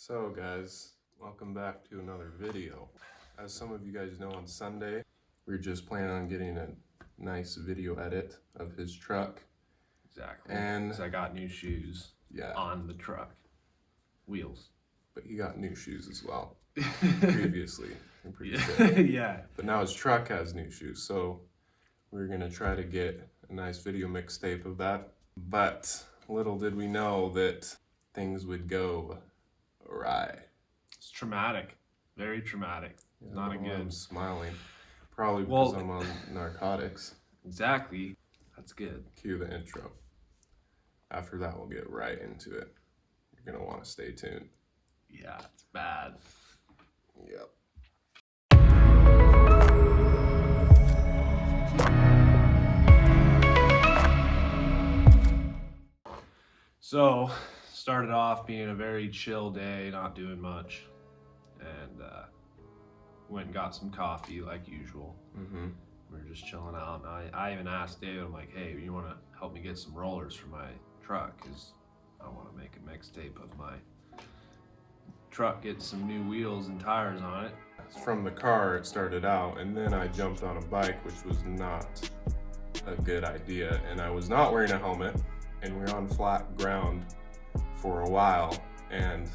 So guys, welcome back to another video. As some of you guys know, on Sunday, we were just planning on getting a nice video edit of his truck. Exactly. And because I got new shoes on the truck. Wheels. But he got new shoes as well. Previously. I'm pretty sure. Yeah. But now his truck has new shoes, so we're gonna try to get a nice video mixtape of that. But little did we know that things would go awry. It's traumatic. Very traumatic. Yeah, Not a good. I'm smiling. Probably because I'm on narcotics. Exactly. That's good. Cue the intro. After that, we'll get right into it. You're gonna want to stay tuned. Yeah, it's bad. Yep. So, started off being a very chill day, not doing much, and went and got some coffee like usual. Mm-hmm. We were just chilling out, and I even asked David, I'm like, hey, you want to help me get some rollers for my truck? Because I want to make a mixtape of my truck, get some new wheels and tires on it. From the car, it started out, and then I jumped on a bike, which was not a good idea, and I was not wearing a helmet, and we were on flat ground for a while, and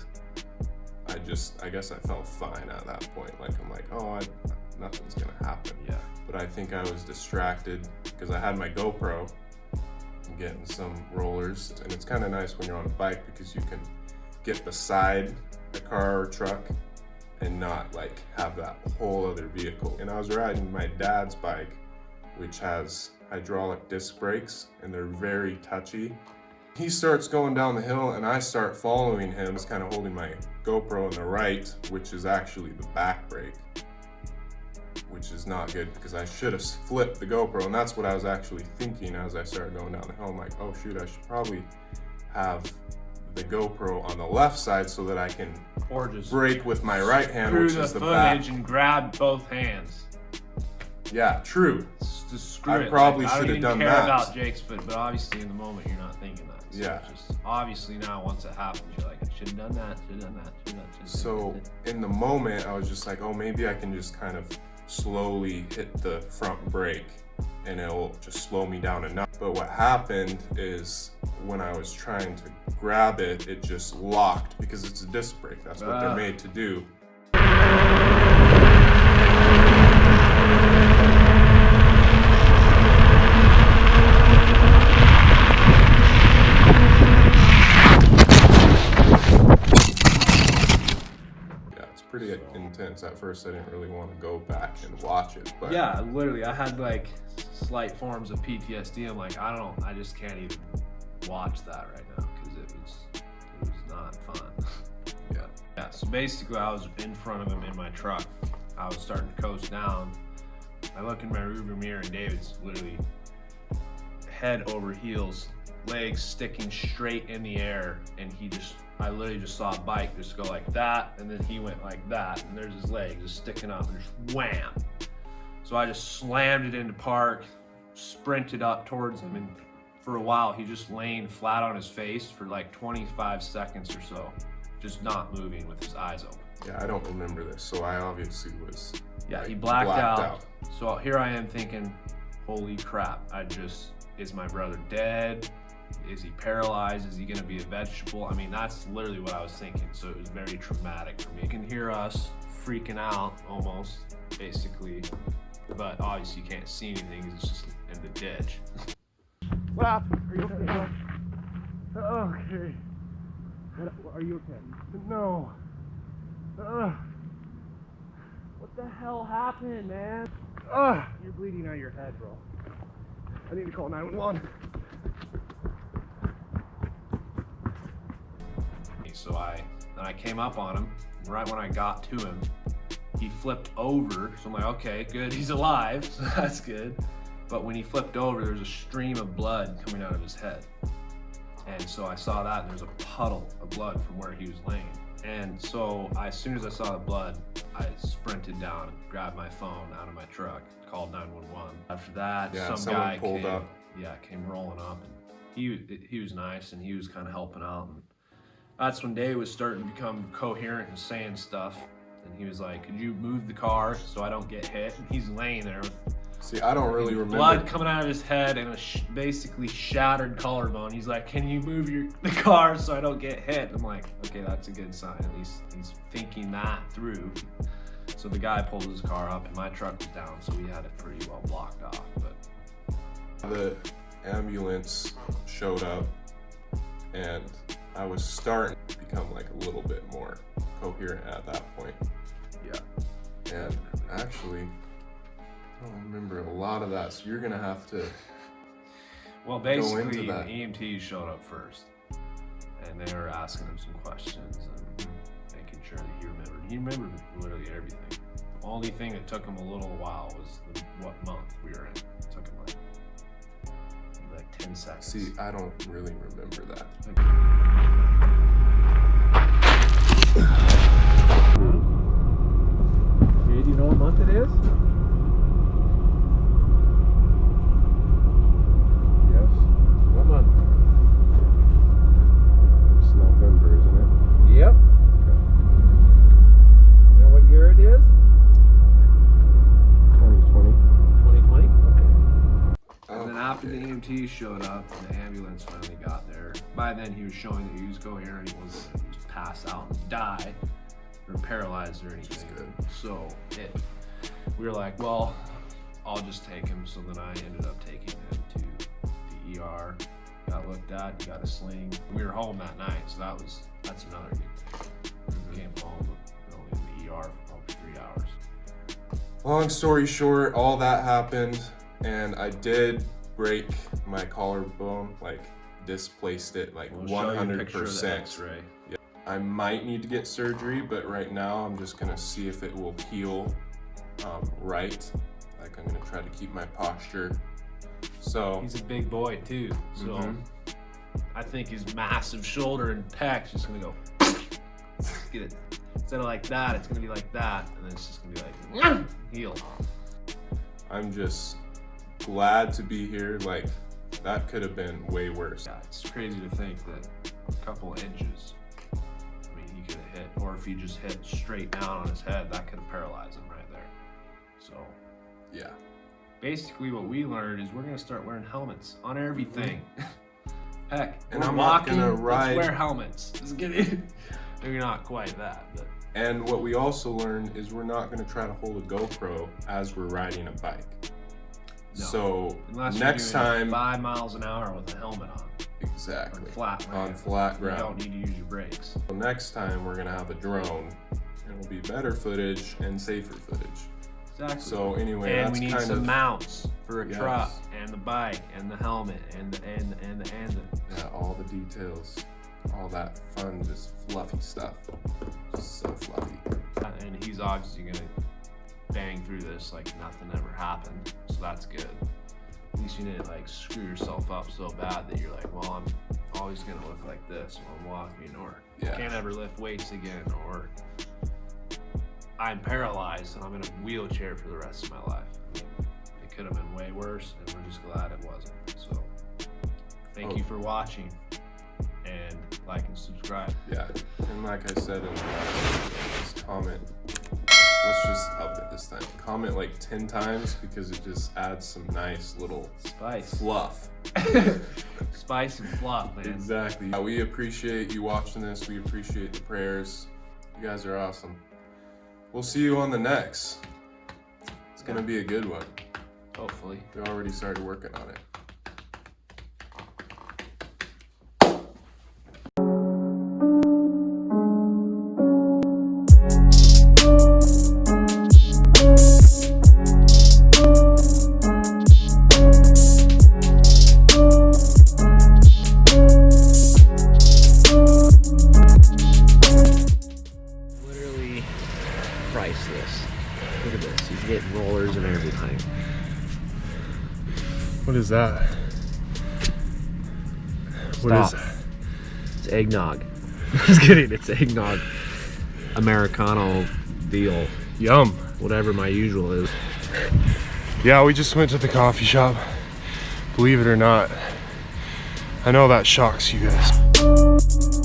I guess I felt fine at that point. Like, I'm like, oh, nothing's gonna happen. Yeah. But I think I was distracted because I had my GoPro and getting some rollers, and it's kind of nice when you're on a bike because you can get beside a car or truck and not like have that whole other vehicle. And I was riding my dad's bike, which has hydraulic disc brakes, and they're very touchy. He starts going down the hill and I start following him. I was kind of holding my GoPro on the right, which is actually the back brake, which is not good because I should have flipped the GoPro, and that's what I was actually thinking as I started going down the hill. I'm like, oh shoot, I should probably have the GoPro on the left side so that I can Or just brake with my right hand, screw which the is the back. footage and grab both hands. Yeah, true. Just screw I it. probably Like, should have done I don't even care that. about Jake's foot, but obviously in the moment you're not thinking that. So Yeah. Just obviously now once it happens, you're like, I should have done that. Should have done that. Should have done that. So in the moment, I was just like, oh, maybe I can just kind of slowly hit the front brake and it'll just slow me down enough. But what happened is when I was trying to grab it, it just locked because it's a disc brake. That's what they're made to do. Pretty intense. At first I didn't really want to go back and watch it, but yeah, literally I had like slight forms of PTSD. I'm like, I just can't even watch that right now because it was not fun. Yeah, so basically I was in front of him in my truck. I was starting to coast down. I look in my rearview mirror and David's literally head over heels, legs sticking straight in the air, and I literally just saw a bike just go like that, and then he went like that, and there's his leg just sticking up, and just wham. So I just slammed it into park, sprinted up towards him, and for a while he just laying flat on his face for like 25 seconds or so, just not moving with his eyes open. Yeah, I don't remember this, so I obviously was. Yeah, he blacked out. So here I am thinking, holy crap, is my brother dead? Is he paralyzed? Is he gonna be a vegetable? I mean, that's literally what I was thinking. So it was very traumatic for me. You can hear us freaking out almost, basically. But obviously you can't see anything, it's just in the ditch. What happened? Are you okay? Okay. Are you okay? No. What the hell happened, man? You're bleeding out of your head, bro. I need to call 911. So I came up on him, and right when I got to him, he flipped over. So I'm like, okay, good, he's alive, so that's good. But when he flipped over, there was a stream of blood coming out of his head. And so I saw that, and there's a puddle of blood from where he was laying. And so as soon as I saw the blood, I sprinted down, grabbed my phone out of my truck, called 911. After that, some guy pulled up. Came rolling up, and he was nice, and he was kind of helping out. And That's when Dave was starting to become coherent and saying stuff. And he was like, could you move the car so I don't get hit? And he's laying there with See, I don't really remember. blood coming out of his head and a basically shattered collarbone. He's like, can you move the car so I don't get hit? I'm like, okay, that's a good sign. At least he's thinking that through. So the guy pulled his car up and my truck was down, so we had it pretty well blocked off. But the ambulance showed up and I was starting to become like a little bit more coherent at that point. yeah. And actually, I don't remember a lot of that, so you're gonna have to Well, basically, into the that. EMTs showed up first, and they were asking him some questions and making sure that he remembered. He remembered literally everything. The only thing that took him a little while was what month we were in. It took him like 10 seconds. see. I don't really remember that. Okay, do you know what month it is? Yes, What month? it's November, isn't it? Yep. You know what year it is? 2020. 2020? Okay. And then after the EMTs showed up and the ambulance finally got there, by then he was showing that he was coherent. He wasn't going to just pass out and die or paralyzed or anything. good. So we were like, well, I'll just take him. So then I ended up taking him to the ER. Got looked at, got a sling. We were home that night, so that's another good thing. Came home, we were only in the ER for probably 3 hours. Long story short, all that happened, and I did break my collarbone, like displaced it like We'll show you a picture of the 100%. X-ray. I might need to get surgery, but right now I'm just gonna see if it will heal right. Like I'm gonna try to keep my posture. So He's a big boy too, so I think his massive shoulder and pec's just gonna go get it. Instead of like that, it's gonna be like that, and then it's just gonna be like heal. I'm just glad to be here. Like that could have been way worse. Yeah, it's crazy to think that a couple inches, I mean, he could have hit, or if he just hit straight down on his head, that could have paralyzed him right there. So Yeah. basically what we learned is we're gonna start wearing helmets on everything. Heck, And we're I'm not walking, gonna let's ride- wear helmets. Let's get it. Maybe not quite that, but And what we also learned is we're not gonna try to hold a GoPro as we're riding a bike. No. So unless next you're doing time, 5 miles an hour with a helmet on, exactly, on flat on land, flat you ground. don't need to use your brakes. So next time we're gonna have a drone. It'll be better footage and safer footage. Exactly. So anyway, and that's we need kind some of mounts for a Yes. truck and the bike and the helmet and the yeah, all the details, all that fun, just fluffy stuff. Just so fluffy. and he's obviously gonna bang through this like nothing ever happened. So that's good. At least you didn't like screw yourself up so bad that you're like, well, I'm always gonna look like this while I'm walking, or Yeah. can't ever lift weights again, or I'm paralyzed and I'm in a wheelchair for the rest of my life. I mean, it could have been way worse, and we're just glad it wasn't. So thank you for watching, and like and subscribe. Yeah, and like I said in the last video, just comment. Let's just up it this time. Comment like 10 times because it just adds some nice little Spice. fluff. Spice and fluff, man. Exactly. We appreciate you watching this. We appreciate the prayers. You guys are awesome. We'll see you on the next. It's gonna be a good one. Hopefully. We already started working on it. Literally priceless. Look at this. He's getting rollers and everything. What is that? Stop. It's eggnog. Just kidding. It's eggnog. Americano deal. Yum. Whatever my usual is. Yeah, we just went to the coffee shop. Believe it or not. I know that shocks you guys.